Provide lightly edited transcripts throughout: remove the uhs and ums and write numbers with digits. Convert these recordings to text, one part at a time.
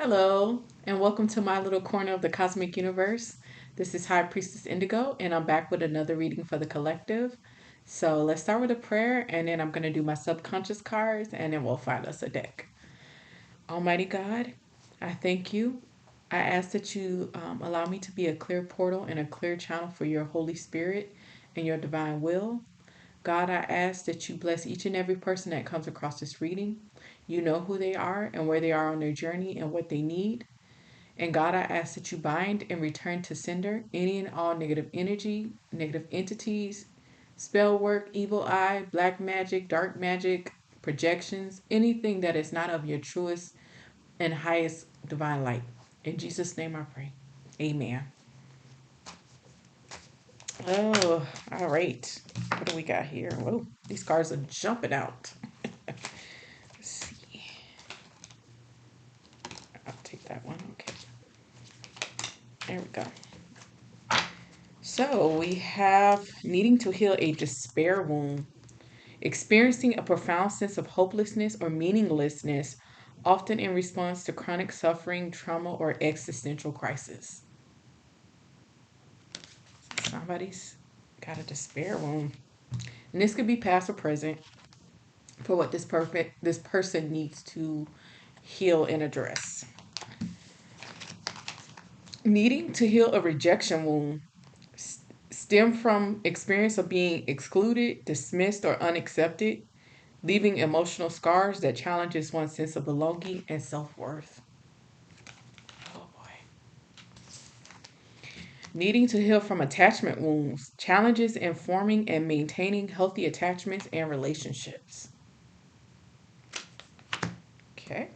Hello, and welcome to my little corner of the cosmic universe. This is High Priestess Indigo, and I'm back with another reading for the collective. So let's start with a prayer, and then I'm going to do my subconscious cards, and then we'll find us a deck. Almighty God, I thank you. I ask that you allow me to be a clear portal and a clear channel for your Holy Spirit and your divine will. God, I ask that you bless each and every person that comes across this reading. You know who they are and where they are on their journey and what they need. And God, I ask that you bind and return to sender any and all negative energy, negative entities, spell work, evil eye, black magic, projections, anything that is not of your truest and highest divine light. In Jesus' name I pray. Amen. Oh, all right. What do we got here? Whoa, these cards are jumping out. Let's see. I'll take that one. Okay. There we go. So we have needing to heal a despair wound, experiencing a profound sense of hopelessness or meaninglessness, often in response to chronic suffering, trauma, or existential crisis. Somebody's got a despair wound. And this could be past or present for what this person needs to heal and address. Needing to heal a rejection wound, stem from experience of being excluded, dismissed, or unaccepted, leaving emotional scars that challenges one's sense of belonging and self-worth. Oh boy. Needing to heal from attachment wounds, challenges in forming and maintaining healthy attachments and relationships. Okay.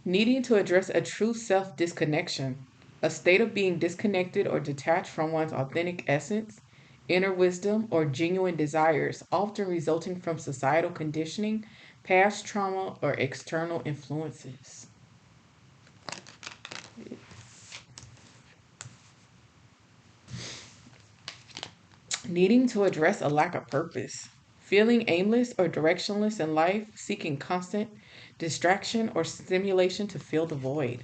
Needing to address a true self disconnection, a state of being disconnected or detached from one's authentic essence, inner wisdom, or genuine desires, often resulting from societal conditioning, past trauma, or external influences. Needing to address a lack of purpose, feeling aimless or directionless in life, seeking constant distraction or stimulation to fill the void.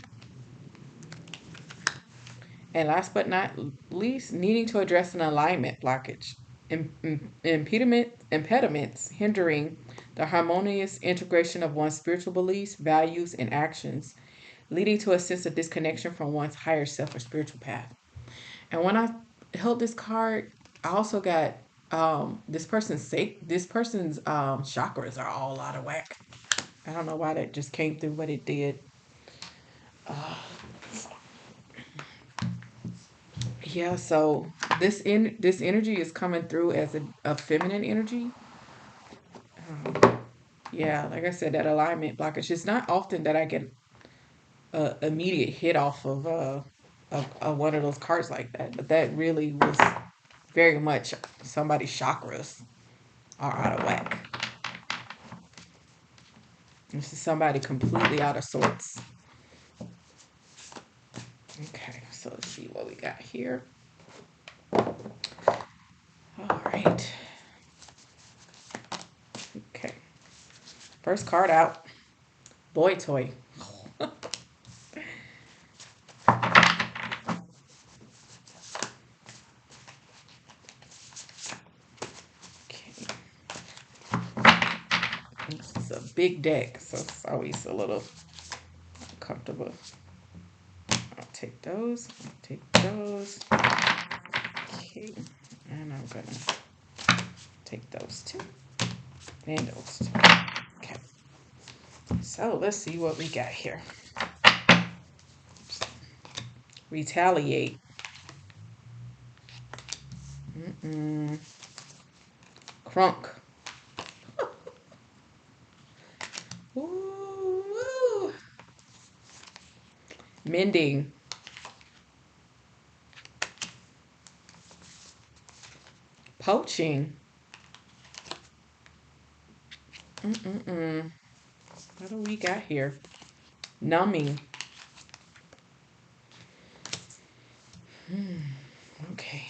And last but not least, needing to address an alignment blockage, impediments hindering the harmonious integration of one's spiritual beliefs, values, and actions, leading to a sense of disconnection from one's higher self or spiritual path. And when I held this card, I also got this person's chakras are all out of whack. I don't know why that just came through, but it did. Uh, yeah, so this energy is coming through as a feminine energy. Yeah, like I said, that alignment blockage. It's not often that I get a immediate hit off of one of those cards like that, but that really was very much somebody's chakras are out of whack. This is somebody completely out of sorts. Okay, so let's see what we got here. All right. Okay. First card out. Boy toy. Okay. This is a big deck, so it's always a little uncomfortable. I'll take those. I'll take those. Okay. And I'm gonna take those two. And those two. Okay. So let's see what we got here. Retaliate. Crunk. Ooh. Mending. Poaching. What do we got here? Numbing. Okay.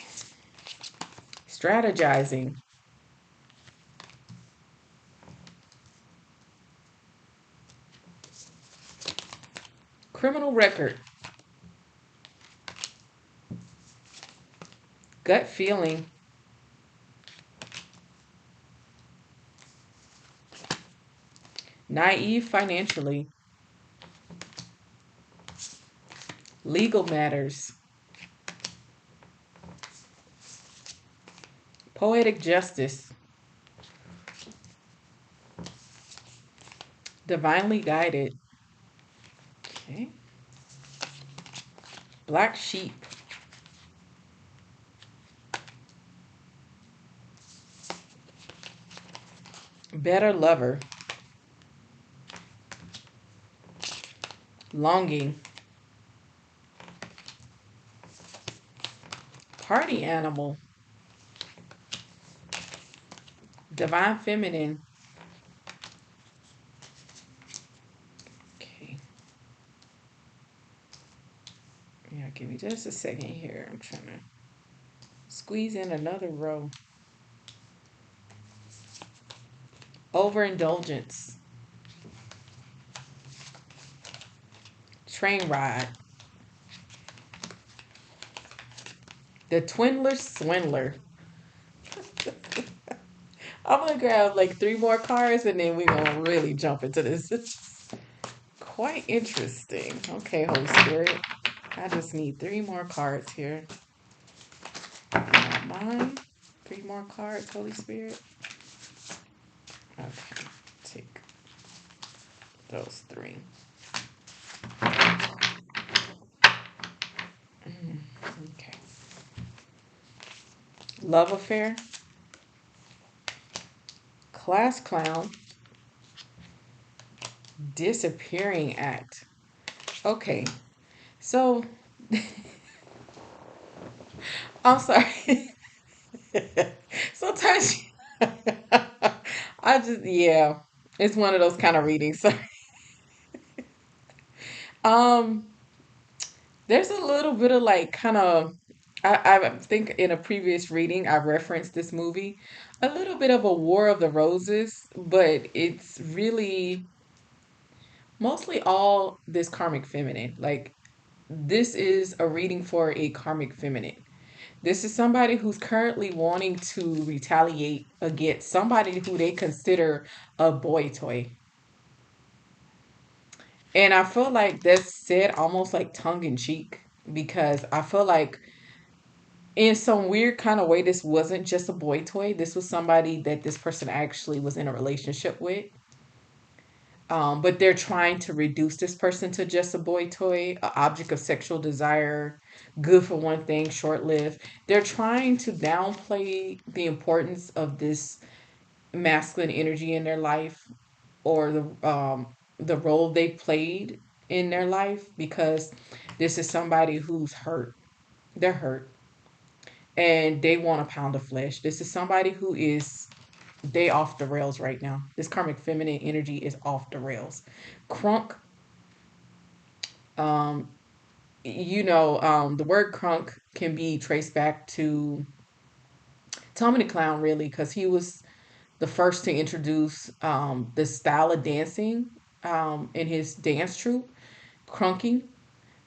Strategizing. Criminal record, gut feeling, naive financially, legal matters, poetic justice, divinely guided. Okay. Black sheep, better lover, longing, party animal, divine feminine. Okay. Yeah, give me just a second here. I'm trying to squeeze in another row. Overindulgence, train ride, the twindler swindler. I'm gonna grab like three more cards and then we're gonna really jump into this. It's quite interesting. Okay, Holy Spirit. I just need three more cards here. Not mine. Three more cards, Holy Spirit. Okay, take those three. Okay. Love affair, class clown, disappearing act. Okay, so I'm sorry. Sometimes I just yeah, it's one of those kind of readings. um, there's a little bit of like kind of I think in a previous reading I referenced this movie, a little bit of a War of the Roses, but it's really mostly all this karmic feminine. Like this is a reading for a karmic feminine. This is somebody who's currently wanting to retaliate against somebody who they consider a boy toy. And I feel like that's said almost like tongue in cheek because I feel like in some weird kind of way, this wasn't just a boy toy. This was somebody that this person actually was in a relationship with. But they're trying to reduce this person to just a boy toy, an object of sexual desire, good for one thing, short lived. They're trying to downplay the importance of this masculine energy in their life or the role they played in their life because this is somebody who's hurt. They're hurt and they want a pound of flesh. This is somebody who is they off the rails right now. This karmic feminine energy is off the rails. Crunk, um, the word crunk can be traced back to Tommy the Clown, really, because he was the first to introduce this style of dancing in his dance troupe, crunking.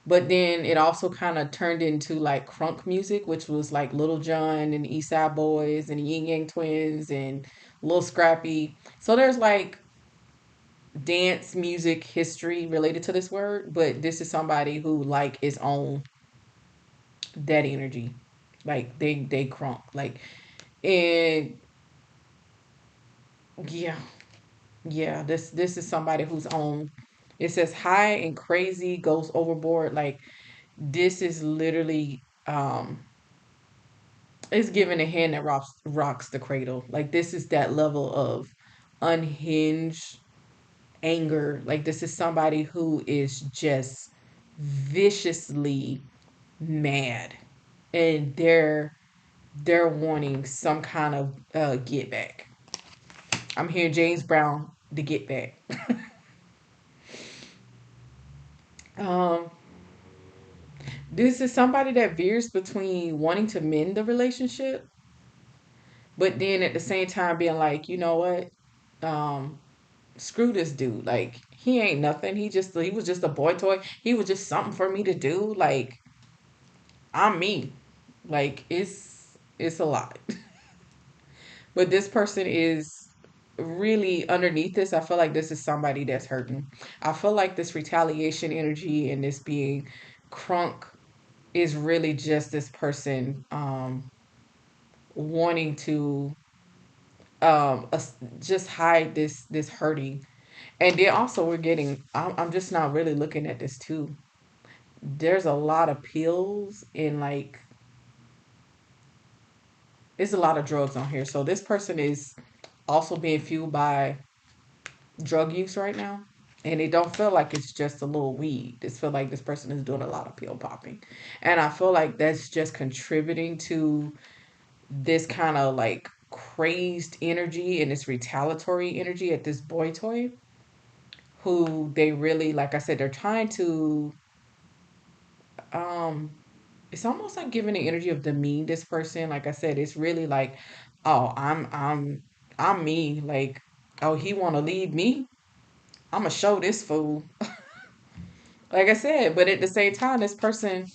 But then it also kind of turned into like crunk music, which was like Little John and the East Side Boys and the Yin Yang Twins and Lil Scrappy. So there's like dance music history related to this word, but this is somebody who like is on that energy. Like they crunk. Like and yeah, yeah, this is somebody who's on it says high and crazy goes overboard. Like this is literally it's giving a hand that rocks the cradle. Like this is that level of unhinged anger. Like this is somebody who is just viciously mad, and they're wanting some kind of get back. I'm hearing James Brown to get back. um, this is somebody that veers between wanting to mend the relationship, but then at the same time being like, you know what? Um, screw this dude. Like, he ain't nothing. He was just a boy toy. He was just something for me to do. Like, I'm me. Like, it's a lot. But this person is really underneath this. I feel like this is somebody that's hurting. I feel like this retaliation energy and this being crunk is really just this person wanting to just hide this hurting. And then also we're getting I'm just not really looking at this too. There's a lot of pills and like there's a lot of drugs on here. So this person is also being fueled by drug use right now. And it don't feel like it's just a little weed. It feel like this person is doing a lot of pill popping. And I feel like that's just contributing to this kind of like crazed energy and this retaliatory energy at this boy toy who they really, like I said, they're trying to um it's almost like giving the energy of demean this person. Like I said, it's really like, oh, I'm me. Like, oh, he want to lead me. I'm gonna show this fool. Like I said, but at the same time, this person,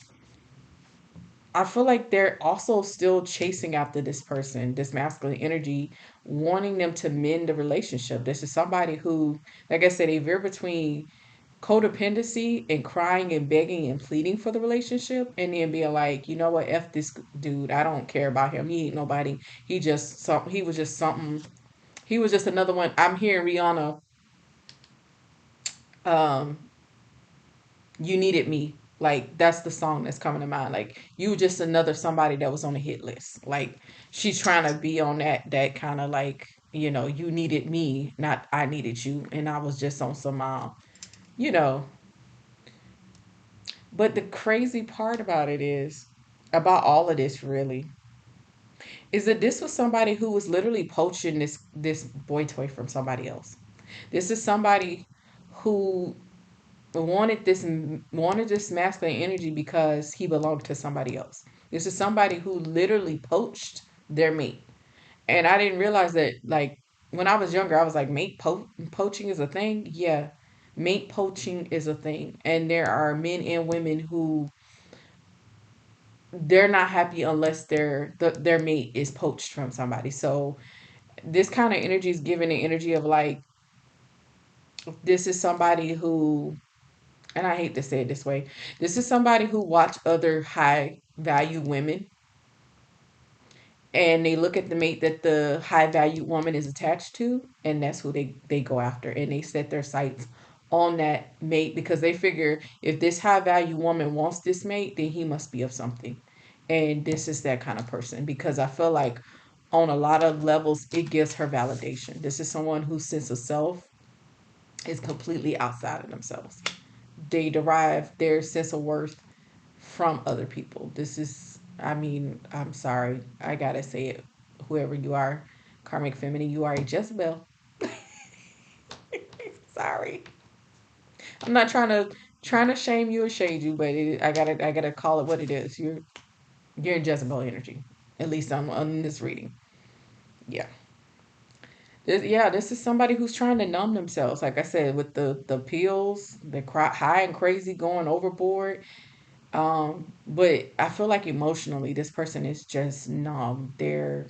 I feel like they're also still chasing after this person, this masculine energy, wanting them to mend the relationship. This is somebody who, like I said, they veer between codependency and crying and begging and pleading for the relationship, and then being like, you know what, f this dude, I don't care about him. He ain't nobody. He was just something. He was just another one. I'm hearing Rihanna. Um, you needed me. Like, that's the song that's coming to mind. Like, you were just another somebody that was on the hit list. Like, she's trying to be on that kind of like, you needed me, not I needed you, and I was just on some you know. But the crazy part about it is, about all of this really, is that this was somebody who was literally poaching this boy toy from somebody else. This is somebody who wanted this masculine energy because he belonged to somebody else. This is somebody who literally poached their mate. And I didn't realize that, like, when I was younger, I was like, poaching is a thing. Yeah, mate poaching is a thing. And there are men and women who they're not happy unless their mate is poached from somebody. So this kind of energy is giving the energy of like, this is somebody who, and I hate to say it this way, this is somebody who watch other high value women and they look at the mate that the high value woman is attached to, and that's who they go after, and they set their sights on that mate because they figure if this high value woman wants this mate, then he must be of something. And this is that kind of person because I feel like on a lot of levels it gives her validation. This is someone whose sense of self is completely outside of themselves. They derive their sense of worth from other people. This is, I mean, I'm sorry. I gotta say it. Whoever you are, Karmic Feminine, you are a Jezebel. Sorry. I'm not trying to shame you or shade you, but I gotta call it what it is. You're in Jezebel energy. At least on this reading. Yeah. This is somebody who's trying to numb themselves. Like I said, with the pills, the high and crazy going overboard. But I feel like emotionally, this person is just numb. They're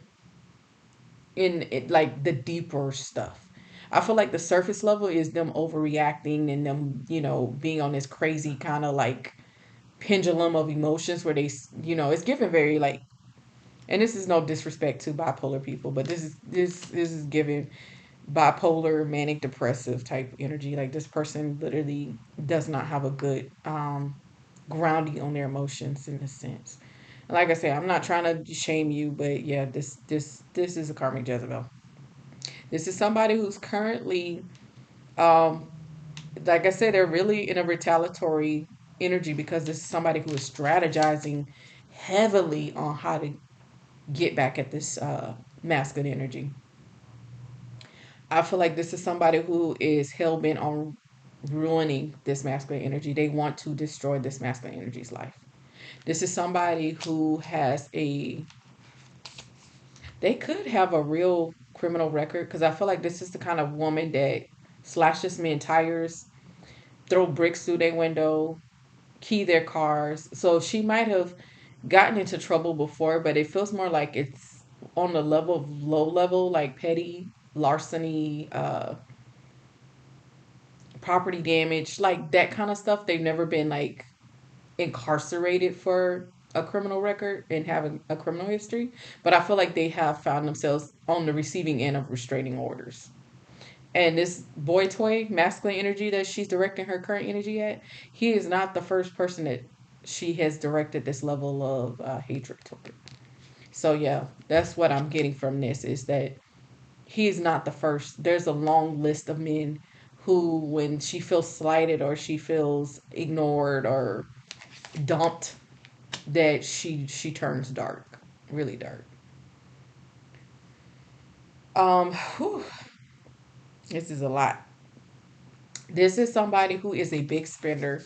in it, like the deeper stuff. I feel like the surface level is them overreacting and them, being on this crazy kind of like pendulum of emotions where it's given very like, and this is no disrespect to bipolar people, but this is given bipolar, manic depressive type energy. Like, this person literally does not have a good grounding on their emotions in a sense. Like I said, I'm not trying to shame you, but yeah, this is a karmic Jezebel. This is somebody who's currently, um, like I said, they're really in a retaliatory energy because this is somebody who is strategizing heavily on how to get back at this masculine energy. I feel like this is somebody who is hell bent on ruining this masculine energy. They want to destroy this masculine energy's life. This is somebody who they could have a real criminal record because I feel like this is the kind of woman that slash this men tires, throw bricks through their window, key their cars. So she might have gotten into trouble before, but it feels more like it's on the level of low level, like petty larceny, property damage, like that kind of stuff. They've never been like incarcerated for a criminal record and having a criminal history, but I feel like they have found themselves on the receiving end of restraining orders. And this boy toy masculine energy that she's directing her current energy at, he is not the first person that she has directed this level of hatred toward. So yeah, that's what I'm getting from this is that he is not the first. There's a long list of men who, when she feels slighted or she feels ignored or dumped, that she turns dark, really dark. Whew, this is a lot. This is somebody who is a big spender.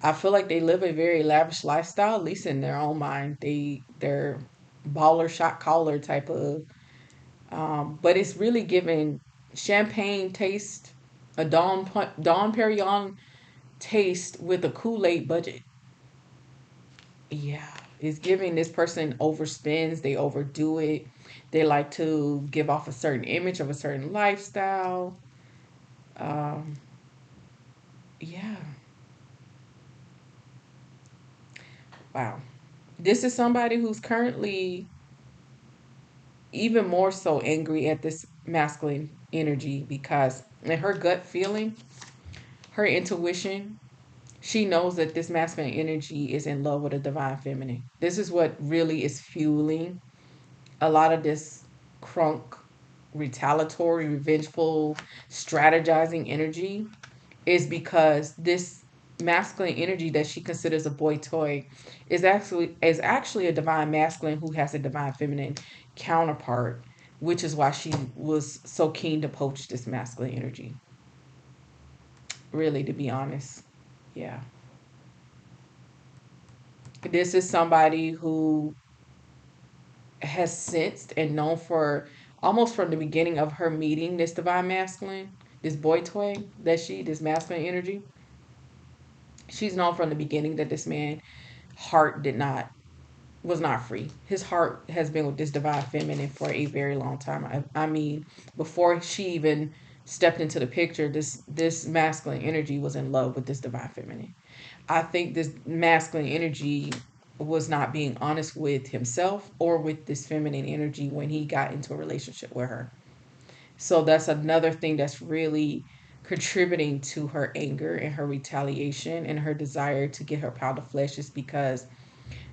I feel like they live a very lavish lifestyle, at least in their own mind. They're baller shot caller type of, but it's really giving champagne taste, a Don Perignon taste with a Kool-Aid budget. Yeah, it's giving this person overspends, they overdo it. They like to give off a certain image of a certain lifestyle. Um, yeah, wow. This is somebody who's currently even more so angry at this masculine energy because in her gut feeling, her intuition, she knows that this masculine energy is in love with a divine feminine. This is what really is fueling a lot of this crunk, retaliatory, revengeful, strategizing energy is because this masculine energy that she considers a boy toy is actually a divine masculine who has a divine feminine counterpart, which is why she was so keen to poach this masculine energy. Really, to be honest. Yeah. This is somebody who has sensed and known for almost from the beginning of her meeting this divine masculine, this boy toy this masculine energy. She's known from the beginning that this man heart did not was not free. His heart has been with this divine feminine for a very long time. I mean, before she even stepped into the picture, this masculine energy was in love with this divine feminine. I think this masculine energy was not being honest with himself or with this feminine energy when he got into a relationship with her. So that's another thing that's really contributing to her anger and her retaliation and her desire to get her pound of flesh is because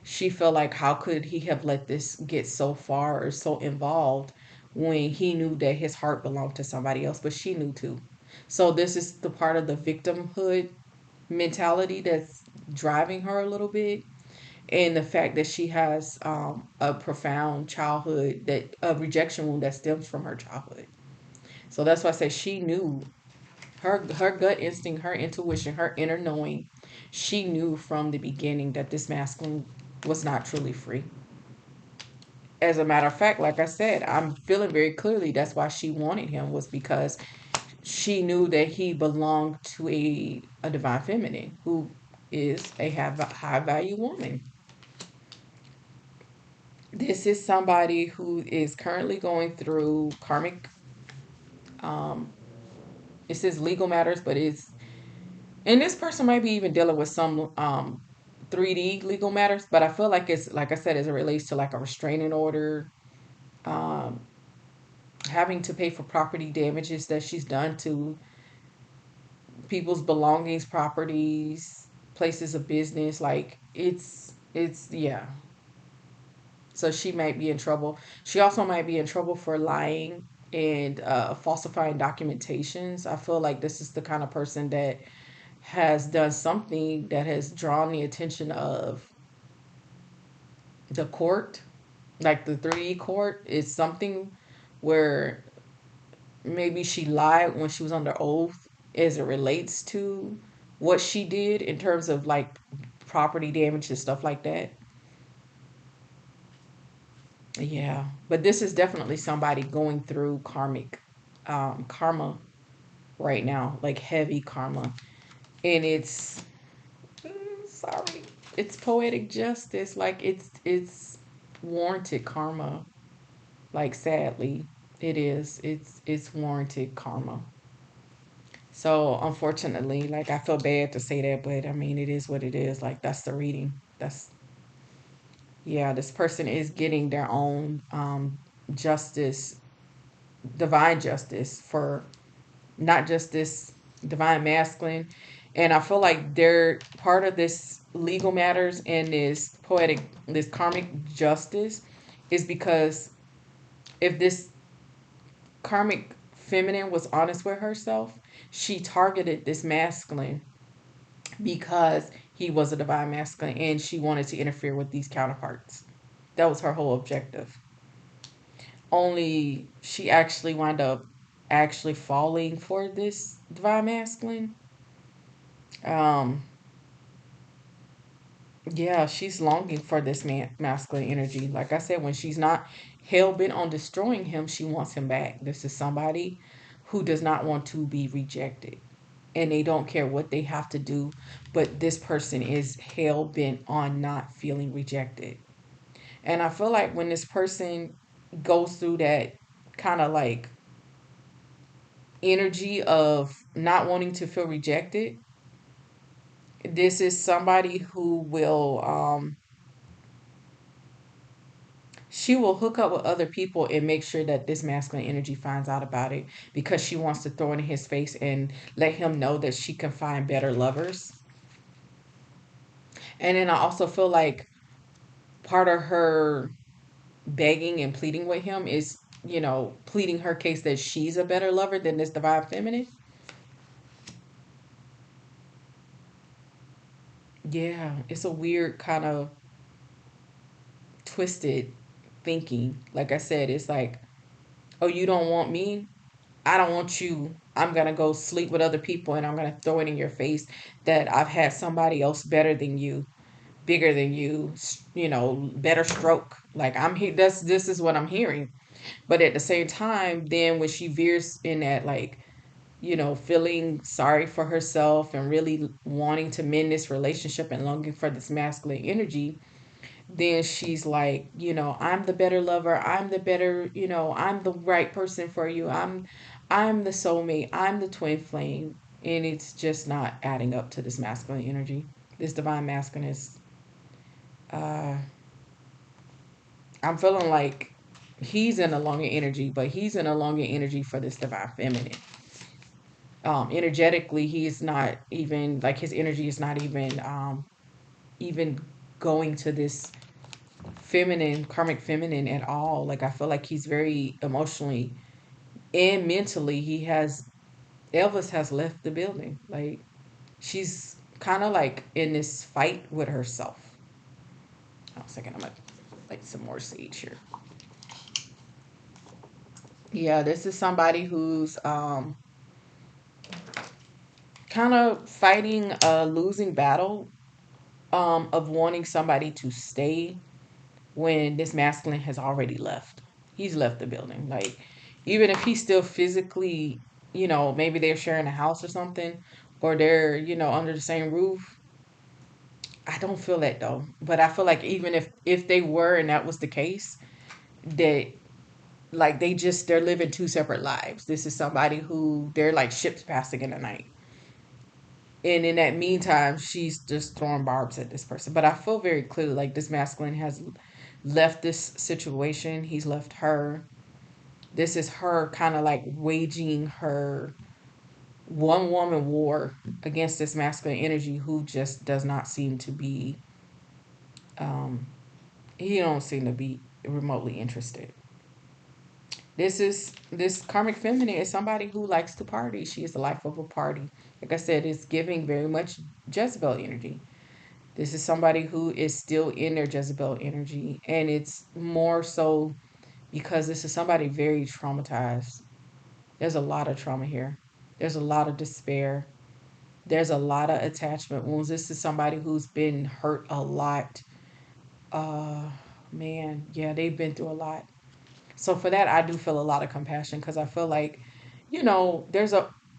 she felt like how could he have let this get so far or so involved when he knew that his heart belonged to somebody else, but she knew too. So this is the part of the victimhood mentality that's driving her a little bit, and the fact that she has a profound childhood that a rejection wound that stems from her childhood. So that's why I say she knew her gut instinct, her intuition, her inner knowing. She knew from the beginning that this masculine was not truly free. As a matter of fact, like I said, I'm feeling very clearly that's why she wanted him was because she knew that he belonged to a divine feminine who is a high value woman. This is somebody who is currently going through karmic. Um, it says legal matters, but it's and this person might be even dealing with some 3D legal matters. But I feel like it's like I said, as it relates to like a restraining order, um, having to pay for property damages that she's done to people's belongings, properties, places of business. Like it's yeah. So she might be in trouble. She also might be in trouble for lying and falsifying documentations. I feel like this is the kind of person that has done something that has drawn the attention of the court, like the 3D court, is something where maybe she lied when she was under oath as it relates to what she did in terms of like property damage and stuff like that. Yeah, but this is definitely somebody going through karma. right now, like heavy karma. And it's sorry, it's poetic justice. Like it's warranted karma. Like sadly, it is. It's warranted karma. So unfortunately, like I feel bad to say that, but I mean it is what it is. Like that's the reading. That's yeah, this person is getting their own justice, divine justice for not just this divine masculine. And I feel like they're part of this legal matters and this karmic justice is because if this karmic feminine was honest with herself, she targeted this masculine because he was a divine masculine and she wanted to interfere with these counterparts. That was her whole objective. Only she actually wound up actually falling for this divine masculine. Um, yeah, she's longing for this masculine energy. Like I said, when she's not hell bent on destroying him, she wants him back. This is somebody who does not want to be rejected. And they don't care what they have to do, but this person is hell bent on not feeling rejected. And I feel like when this person goes through that kind of like energy of not wanting to feel rejected, this is somebody who will she will hook up with other people and make sure that this masculine energy finds out about it because she wants to throw it in his face and let him know that she can find better lovers. And then I also feel like part of her begging and pleading with him is, pleading her case that she's a better lover than this divine feminine. Yeah, it's a weird kind of twisted thinking. Like I said, it's like, oh, you don't want me? I don't want you. I'm going to go sleep with other people and I'm going to throw it in your face that I've had somebody else better than you, bigger than you, better stroke. Like I'm here. This is what I'm hearing. But at the same time, then when she veers in that, like, feeling sorry for herself and really wanting to mend this relationship and longing for this masculine energy, then she's like, I'm the better lover. I'm the better, I'm the right person for you. I'm the soulmate. I'm the twin flame. And it's just not adding up to this masculine energy. This divine masculine is uh I'm feeling like he's in a longer energy, but he's in a longer energy for this divine feminine. Energetically, he is not even like his energy is not even going to this feminine, karmic feminine at all. Like I feel like he's very emotionally and mentally he has Elvis has left the building. Like she's kind of like in this fight with herself. Hold on a second, I'm gonna like some more sage here. Yeah, this is somebody who's kind of fighting a losing battle of wanting somebody to stay when this masculine has already left. He's left the building. Like, even if he's still physically, maybe they're sharing a house or something, or they're, under the same roof. I don't feel that though. But I feel like even if they were and that was the case, that like they're living two separate lives. This is somebody who they're like ships passing in the night. And in that meantime, she's just throwing barbs at this person. But I feel very clearly like this masculine has left this situation. He's left her. This is her kind of like waging her one woman war against this masculine energy who just does not seem to be, um, he don't seem to be remotely interested. This karmic feminine is somebody who likes to party. She is the life of a party. Like I said, it's giving very much Jezebel energy. This is somebody who is still in their Jezebel energy. And it's more so because this is somebody very traumatized. There's a lot of trauma here. There's a lot of despair. There's a lot of attachment wounds. This is somebody who's been hurt a lot. Uh, man, yeah, they've been through a lot. So for that, I do feel a lot of compassion because I feel like, there's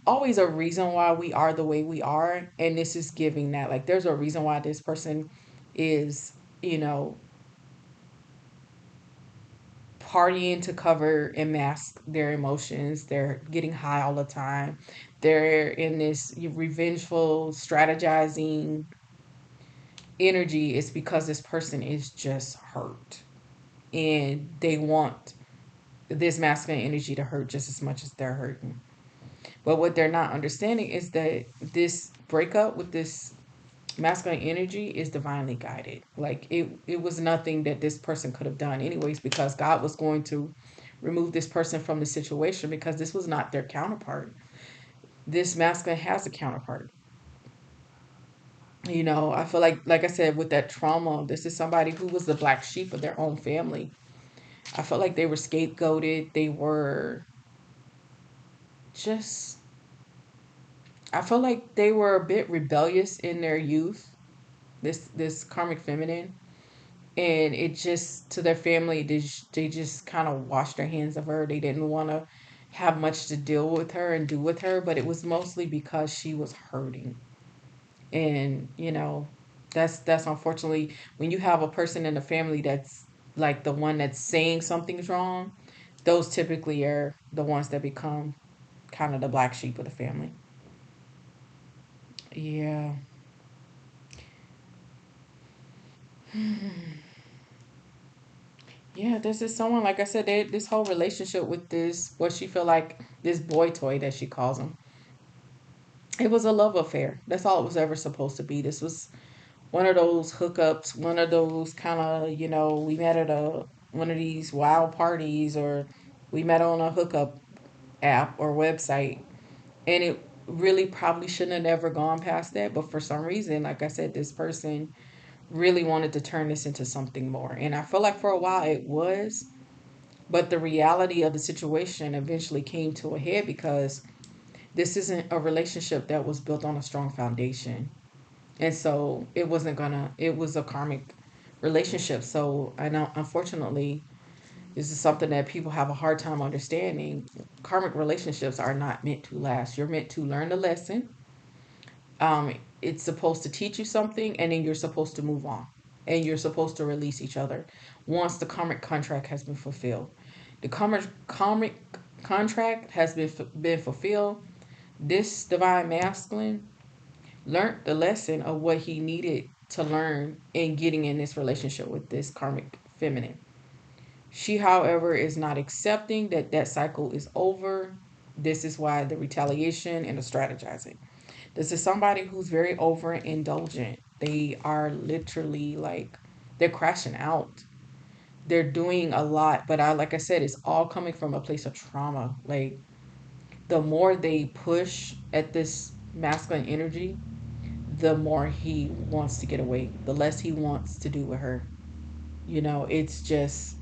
always a reason why we are the way we are, and this is giving that. Like, there's a reason why this person is, you know, partying to cover and mask their emotions. They're getting high all the time. They're in this revengeful, strategizing energy. It's because this person is just hurt, and they want this masculine energy to hurt just as much as they're hurting. But what they're not understanding is that this breakup with this masculine energy is divinely guided. Like, it was nothing that this person could have done anyways, because God was going to remove this person from the situation, because this was not their counterpart. This masculine has a counterpart. I feel like I said, with that trauma, this is somebody who was the black sheep of their own family. I felt like they were scapegoated. They were just, I felt like they were a bit rebellious in their youth. This karmic feminine, and it just, to their family, they just kind of washed their hands of her. They didn't want to have much to deal with her and do with her, but it was mostly because she was hurting. And that's unfortunately, when you have a person in the family that's like the one that's saying something's wrong, those typically are the ones that become kind of the black sheep of the family. Yeah. Yeah, this is someone, like I said, this whole relationship with this, what she feel like, this boy toy that she calls him, it was a love affair. That's all it was ever supposed to be. This was one of those hookups, one of those kind of, we met at a one of these wild parties, or we met on a hookup app or website, and it really probably shouldn't have never gone past that. But for some reason, like I said, this person really wanted to turn this into something more. And I feel like for a while it was, but the reality of the situation eventually came to a head, because this isn't a relationship that was built on a strong foundation. And so it wasn't gonna, it was a karmic relationship. So I know, unfortunately, this is something that people have a hard time understanding. Karmic relationships are not meant to last. You're meant to learn the lesson. It's supposed to teach you something, and then you're supposed to move on, and you're supposed to release each other once the karmic contract has been fulfilled. The karmic contract has been fulfilled. This divine masculine learned the lesson of what he needed to learn in getting in this relationship with this karmic feminine. She, however, is not accepting that that cycle is over. This is why the retaliation and the strategizing. This is somebody who's very overindulgent. They are literally like, they're crashing out. They're doing a lot, but like I said, it's all coming from a place of trauma. Like, the more they push at this masculine energy, the more he wants to get away, the less he wants to do with her. It's just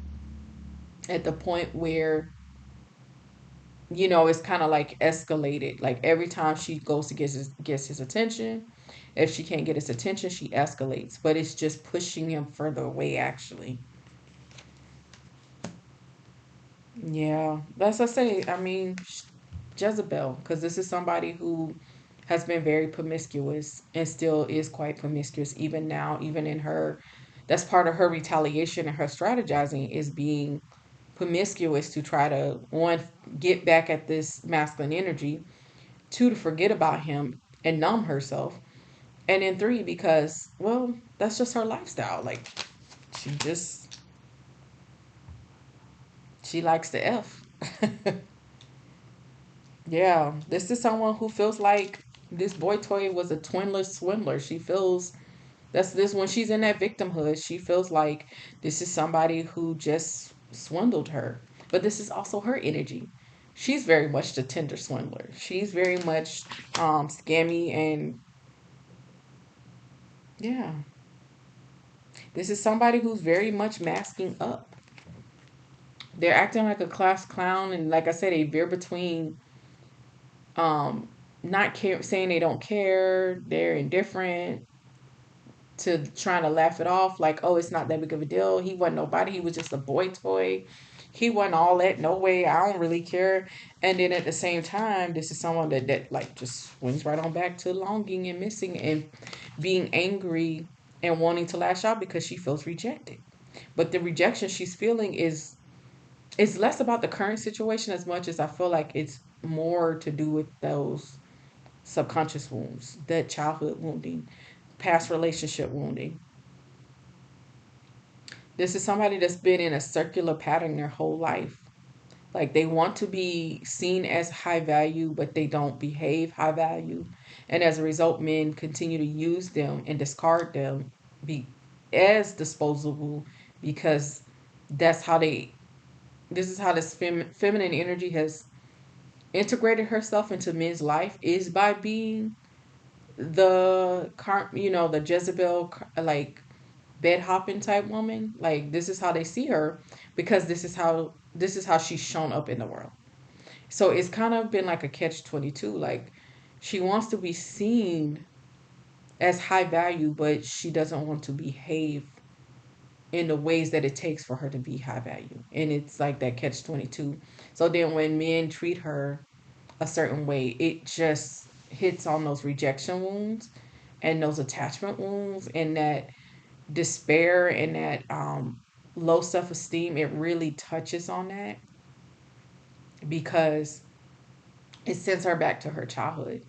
at the point where, it's kind of like escalated. Like, every time she goes to gets his attention, if she can't get his attention, she escalates. But it's just pushing him further away, actually. Yeah, that's what I say. I mean, Jezebel, because this is somebody who has been very promiscuous and still is quite promiscuous even now, even in her. That's part of her retaliation and her strategizing, is being promiscuous to try to, one, get back at this masculine energy, two, to forget about him and numb herself, and then three, because, well, that's just her lifestyle. Like, she just, she likes to F. Yeah, this is someone who feels like this boy toy was a twinless swindler. She feels, that's this, when she's in that victimhood, she feels like this is somebody who just swindled her. But this is also her energy. She's very much the Tinder swindler. She's very much scammy, and yeah. This is somebody who's very much masking up. They're acting like a class clown, and like I said, they veer between um not care, saying they don't care, they're indifferent, to trying to laugh it off, like, oh, it's not that big of a deal. He wasn't nobody. He was just a boy toy. he wasn't all that, no way, I don't really care. And then at the same time, this is someone that like just swings right on back to longing and missing and being angry and wanting to lash out because she feels rejected. But the rejection she's feeling is less about the current situation as much as I feel like it's more to do with those subconscious wounds, that childhood wounding, past relationship wounding. This is somebody that's been in a circular pattern their whole life. Like they want to be seen as high value, but they don't behave high value. And as a result, men continue to use them and discard them be as disposable because that's how they this is how this feminine energy has integrated herself into men's life is by being the Jezebel like bed hopping type woman. Like this is how they see her because this is how she's shown up in the world. So it's kind of been like a catch 22. Like she wants to be seen as high value, but she doesn't want to behave in the ways that it takes for her to be high value. And it's like that catch 22. So then when men treat her a certain way, it just hits on those rejection wounds and those attachment wounds and that despair and that low self esteem. It really touches on that because it sends her back to her childhood.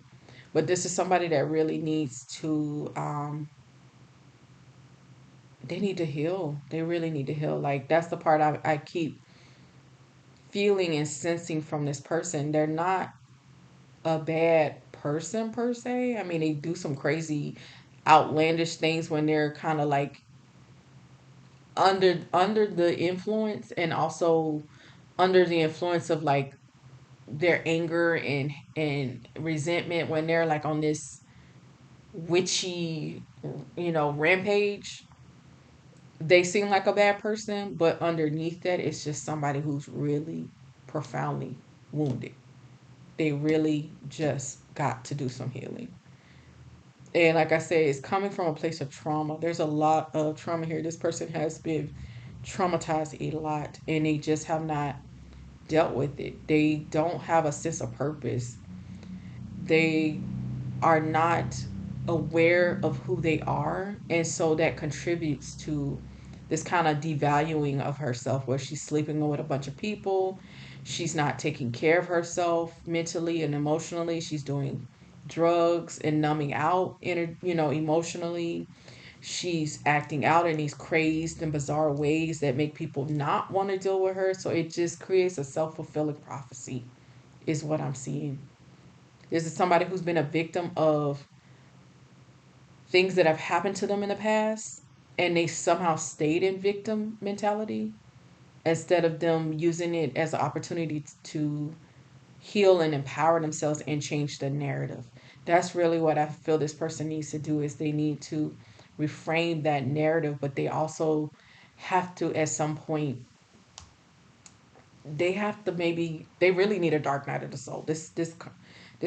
But this is somebody that really needs to, they need to heal. They really need to heal. Like, that's the part I keep feeling and sensing from this person. They're not a bad person per se. I mean, they do some crazy, outlandish things when they're kind of like under the influence and also under the influence of like their anger and resentment when they're like on this witchy, rampage. They seem like a bad person, but underneath that, it's just somebody who's really profoundly wounded. They really just got to do some healing. And like I said, it's coming from a place of trauma. There's a lot of trauma here. This person has been traumatized a lot, and they just have not dealt with it. They don't have a sense of purpose. They are not aware of who they are. And so that contributes to this kind of devaluing of herself where she's sleeping with a bunch of people. She's not taking care of herself mentally and emotionally. She's doing drugs and numbing out, emotionally. She's acting out in these crazed and bizarre ways that make people not want to deal with her. So it just creates a self fulfilling prophecy, is what I'm seeing. This is somebody who's been a victim of things that have happened to them in the past, and they somehow stayed in victim mentality instead of them using it as an opportunity to heal and empower themselves and change the narrative. That's really what I feel this person needs to do is they need to reframe that narrative, but they also have to at some point they have to maybe they really need a dark night of the soul. This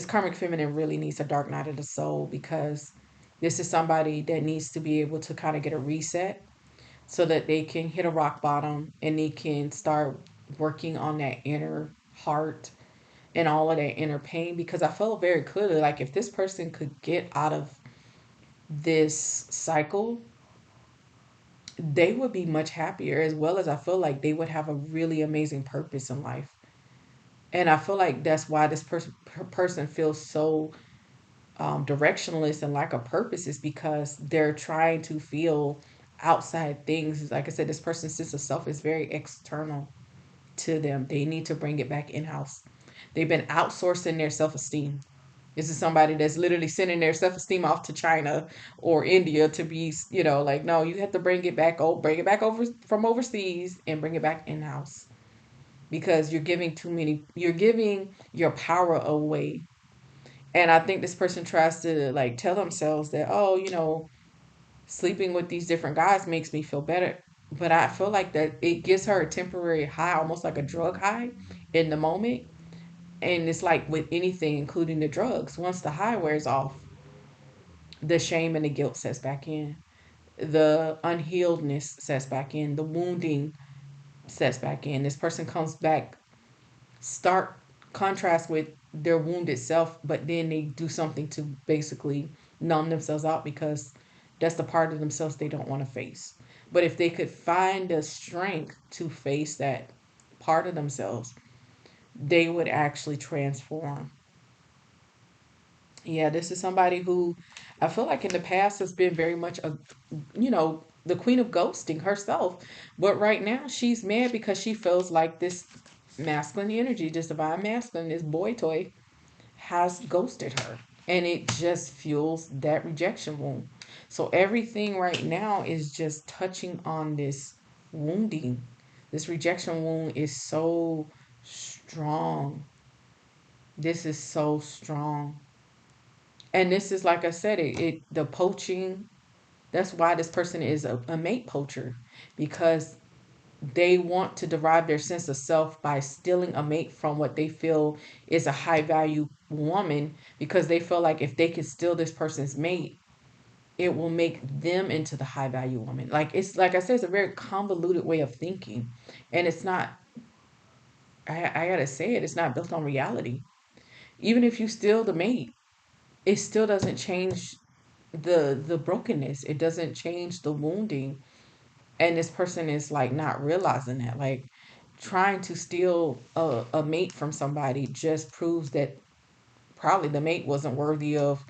karmic feminine really needs a dark night of the soul because this is somebody that needs to be able to kind of get a reset so that they can hit a rock bottom and they can start working on that inner heart and all of that inner pain because I felt very clearly like if this person could get out of this cycle, they would be much happier as well as I feel like they would have a really amazing purpose in life. And I feel like that's why this person feels so directionless and lack of purpose is because they're trying to feel outside things. Like I said, this person's sense of self is very external to them. They need to bring it back in house. They've been outsourcing their self esteem. This is somebody that's literally sending their self esteem off to China or India to be, like, no, you have to bring it back over from overseas and bring it back in house because you're giving your power away. And I think this person tries to like tell themselves that, oh, sleeping with these different guys makes me feel better. But I feel like that it gives her a temporary high, almost like a drug high in the moment. And it's like with anything, including the drugs, once the high wears off, the shame and the guilt sets back in. The unhealedness sets back in. The wounding sets back in. This person comes back, stark contrast with their wounded self, but then they do something to basically numb themselves out because that's the part of themselves they don't want to face. But if they could find the strength to face that part of themselves, they would actually transform. Yeah, this is somebody who I feel like in the past has been very much the queen of ghosting herself. But right now she's mad because she feels like this masculine energy, this divine masculine, this boy toy has ghosted her. And it just fuels that rejection wound. So everything right now is just touching on this wounding. This rejection wound is so strong. This is so strong. And this is like I said, it the poaching. That's why this person is a mate poacher, because they want to derive their sense of self by stealing a mate from what they feel is a high value woman, because they feel like if they can steal this person's mate, it will make them into the high value woman. Like, it's like I said, it's a very convoluted way of thinking. And it's not, I gotta say it, it's not built on reality. Even if you steal the mate, it still doesn't change the brokenness. It doesn't change the wounding. And this person is like not realizing that. Like, trying to steal a mate from somebody just proves that probably the mate wasn't worthy of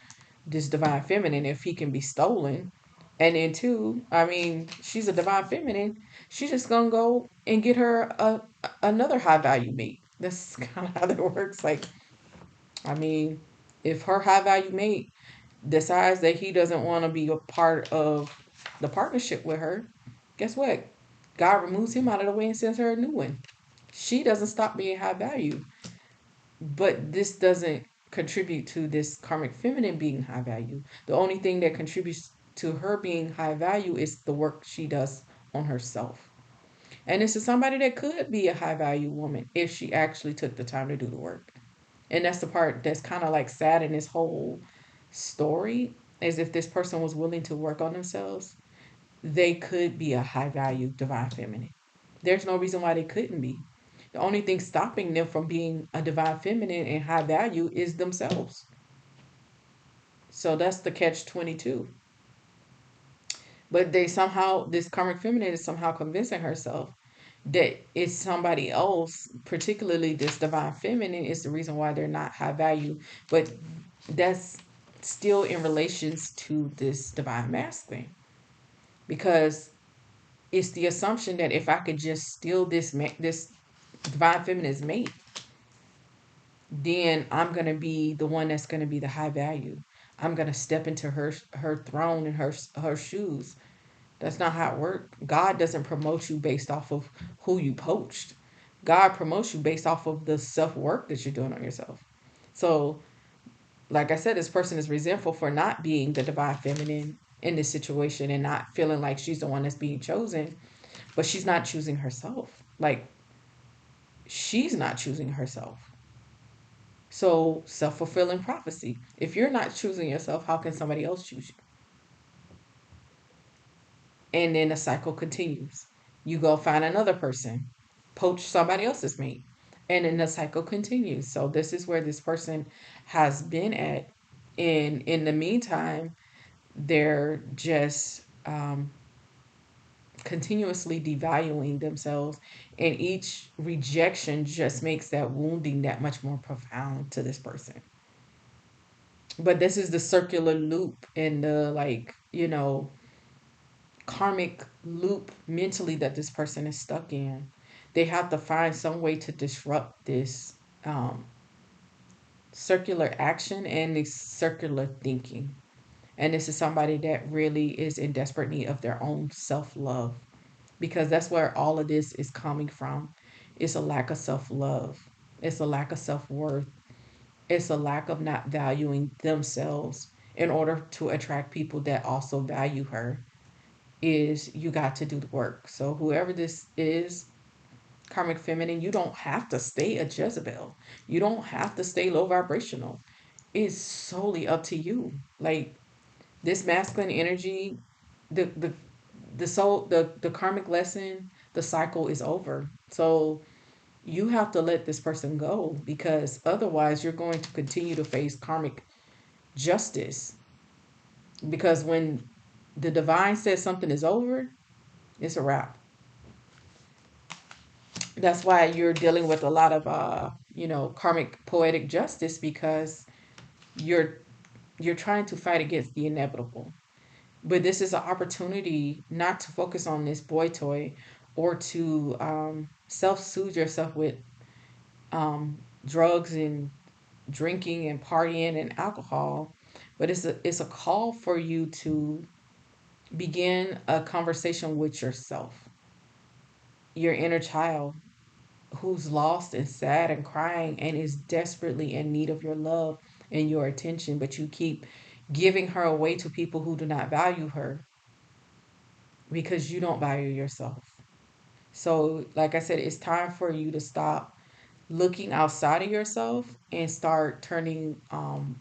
this divine feminine if he can be stolen. And then two, I mean, she's a divine feminine. She's just gonna go and get her another high value mate. That's kind of how that works. Like, I mean, if her high value mate decides that he doesn't want to be a part of the partnership with her, guess what? God removes him out of the way and sends her a new one. She doesn't stop being high value, but this doesn't contribute to this karmic feminine being high value. The only thing that contributes to her being high value is the work she does on herself. And this is somebody that could be a high value woman if she actually took the time to do the work. And that's the part that's kind of like sad in this whole story, is if this person was willing to work on themselves, they could be a high value divine feminine. There's no reason why they couldn't be. The only thing stopping them from being a divine feminine and high value is themselves. So that's the catch 22. But they somehow, this karmic feminine is somehow convincing herself that it's somebody else, particularly this divine feminine, is the reason why they're not high value. But that's still in relations to this divine masculine, because it's the assumption that if I could just steal this divine feminine's mate, then I'm gonna be the one that's gonna be the high value. I'm gonna step into her throne and her shoes. That's not how it works. God doesn't promote you based off of who you poached. God promotes you based off of the self work that you're doing on yourself. So, like I said, this person is resentful for not being the divine feminine in this situation and not feeling like she's the one that's being chosen, but she's not choosing herself. Like, she's not choosing herself. So, self fulfilling prophecy. If you're not choosing yourself, how can somebody else choose you? And then the cycle continues. You go find another person, poach somebody else's mate, and then the cycle continues. So, this is where this person has been at. And in the meantime, they're just continuously devaluing themselves, and each rejection just makes that wounding that much more profound to this person. But this is the circular loop and the, like, karmic loop mentally that this person is stuck in. They have to find some way to disrupt this um, circular action and this circular thinking. And this is somebody that really is in desperate need of their own self love, because that's where all of this is coming from. It's a lack of self love, it's a lack of self worth, it's a lack of not valuing themselves in order to attract people that also value her. Is you got to do the work. So, whoever this is, karmic feminine, you don't have to stay a Jezebel, you don't have to stay low vibrational. It's solely up to you. Like, this masculine energy, the the the soul, the karmic lesson, the cycle is over. So you have to let this person go because otherwise you're going to continue to face karmic justice. Because when the divine says something is over, it's a wrap. That's why you're dealing with a lot of karmic poetic justice because you're you're trying to fight against the inevitable. But this is an opportunity not to focus on this boy toy or to self-soothe yourself with drugs and drinking and partying and alcohol. But it's a call for you to begin a conversation with yourself, your inner child, who's lost and sad and crying and is desperately in need of your love and your attention, but you keep giving her away to people who do not value her because you don't value yourself. So, like I said, it's time for you to stop looking outside of yourself and start turning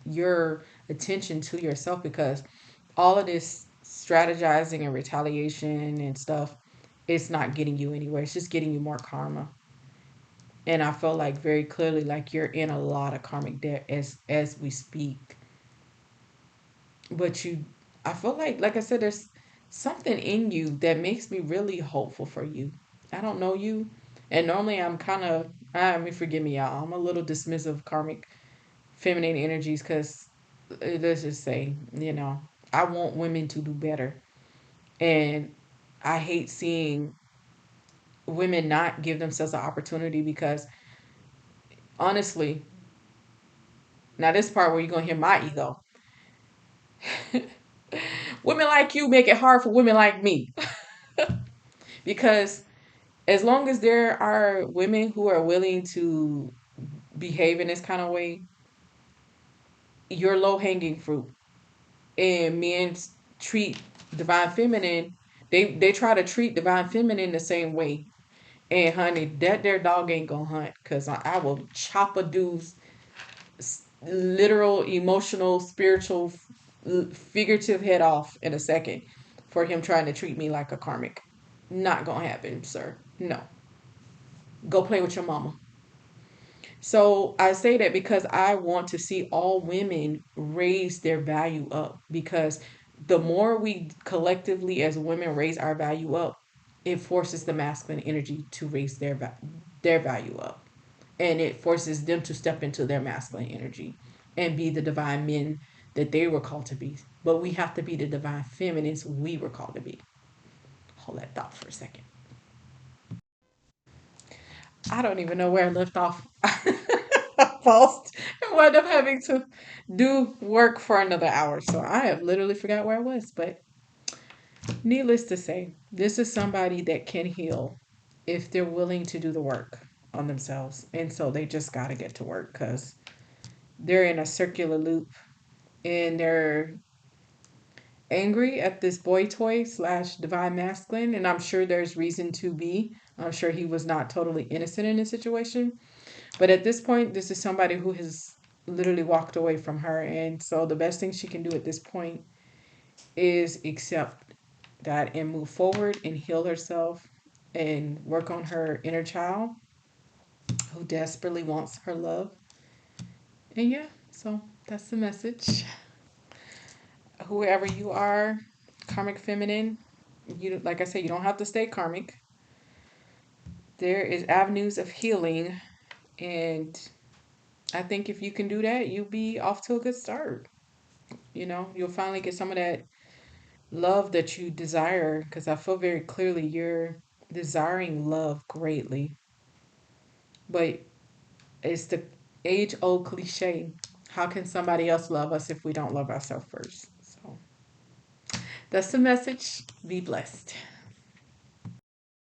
your attention to yourself because all of this strategizing and retaliation and stuff, it's not getting you anywhere. It's just getting you more karma. And I feel like very clearly like you're in a lot of karmic debt as we speak. But you, I feel like I said, there's something in you that makes me really hopeful for you. I don't know you, and normally I'm kind of, I mean, forgive me, y'all. I'm a little dismissive of karmic feminine energies because let's just say, I want women to do better, and I hate seeing women not give themselves an opportunity because honestly, now this part where you're gonna hear my ego. Women like you make it hard for women like me because as long as there are women who are willing to behave in this kind of way, you're low hanging fruit. And men treat divine feminine, they try to treat divine feminine the same way. And honey, that their dog ain't gonna hunt because I will chop a dude's literal, emotional, spiritual, figurative head off in a second for him trying to treat me like a karmic. Not gonna happen, sir. No. Go play with your mama. So I say that because I want to see all women raise their value up because the more we collectively as women raise our value up, it forces the masculine energy to raise their value up, and it forces them to step into their masculine energy and be the divine men that they were called to be. But we have to be the divine feminines we were called to be. Hold that thought for a second. I don't even know where I left off. I paused and wound up having to do work for another hour. So I have literally forgot where I was. But needless to say, this is somebody that can heal if they're willing to do the work on themselves. And so they just got to get to work because they're in a circular loop and they're angry at this boy toy slash divine masculine. And I'm sure there's reason to be. I'm sure he was not totally innocent in this situation. But at this point, this is somebody who has literally walked away from her. And so the best thing she can do at this point is accept that and move forward and heal herself and work on her inner child who desperately wants her love. And yeah, so that's the message. Whoever you are, karmic feminine, you like I said, you don't have to stay karmic. There is avenues of healing, and I think if you can do that, you'll be off to a good start. You'll finally get some of that love that you desire because I feel very clearly you're desiring love greatly. But it's the age old cliche, how can somebody else love us if we don't love ourselves first? So that's the message. Be blessed.